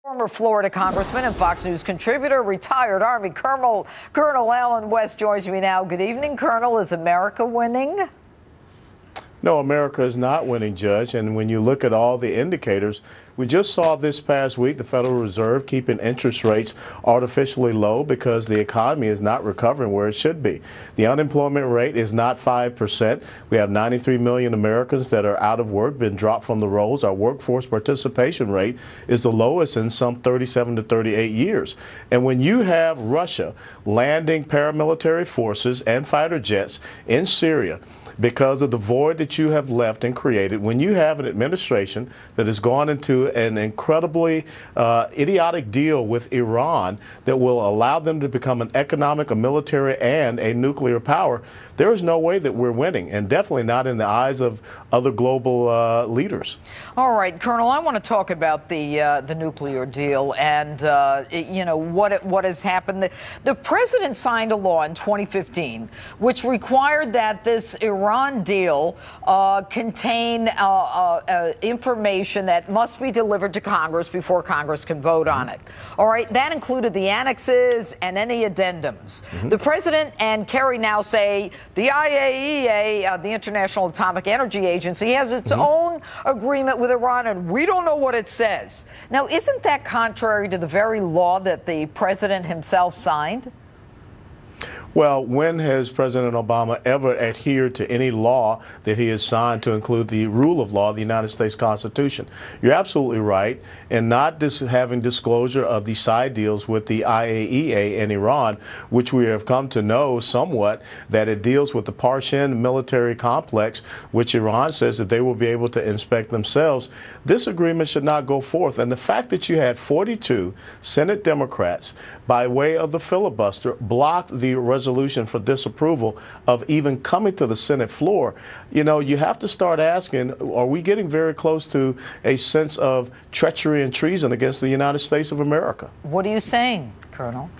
Former Florida Congressman and Fox News contributor, retired Army Colonel Allen West joins me now. Good evening, Colonel. Is America winning? No, America is not winning, Judge. And when you look at all the indicators, we just saw this past week the Federal Reserve keeping interest rates artificially low because the economy is not recovering where it should be. The unemployment rate is not 5%. We have 93 million Americans that are out of work, been dropped from the rolls. Our workforce participation rate is the lowest in some 37 to 38 years. And when you have Russia landing paramilitary forces and fighter jets in Syria, because of the void that you have left and created, when you have an administration that has gone into an incredibly idiotic deal with Iran that will allow them to become an economic, a military, and a nuclear power, there is no way that we're winning, and definitely not in the eyes of other global leaders. All right, Colonel, I want to talk about the nuclear deal and what has happened. The president signed a law in 2015 which required that this Iran deal contain information that must be delivered to Congress before Congress can vote on it. All right, that included the annexes and any addendums. The president and Kerry now say the IAEA, the International Atomic Energy Agency, has its own agreement with Iran, and we don't know what it says. Now, isn't that contrary to the very law that the president himself signed? Well, when has President Obama ever adhered to any law that he has signed to include the rule of law of the United States Constitution? You're absolutely right in not having disclosure of the side deals with the IAEA and Iran, which we have come to know somewhat that it deals with the Parshin military complex, which Iran says that they will be able to inspect themselves. This agreement should not go forth. And the fact that you had 42 Senate Democrats, by way of the filibuster, block the resolution for disapproval of even coming to the Senate floor, you have to start asking, are we getting very close to a sense of treachery and treason against the United States of America? What are you saying, Colonel?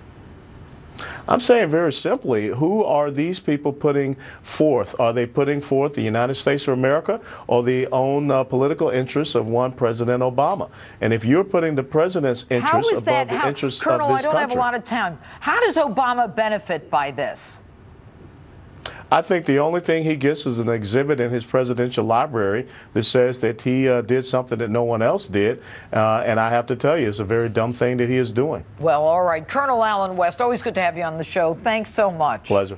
I'm saying very simply, who are these people putting forth? Are they putting forth the United States of America or the own political interests of one President Obama? And if you're putting the president's interests above the interests of this country. Colonel, I don't have a lot of time. How does Obama benefit by this? I think the only thing he gets is an exhibit in his presidential library that says that he did something that no one else did. And I have to tell you, it's a very dumb thing that he is doing. Well, all right. Colonel Allen West, always good to have you on the show. Thanks so much. Pleasure.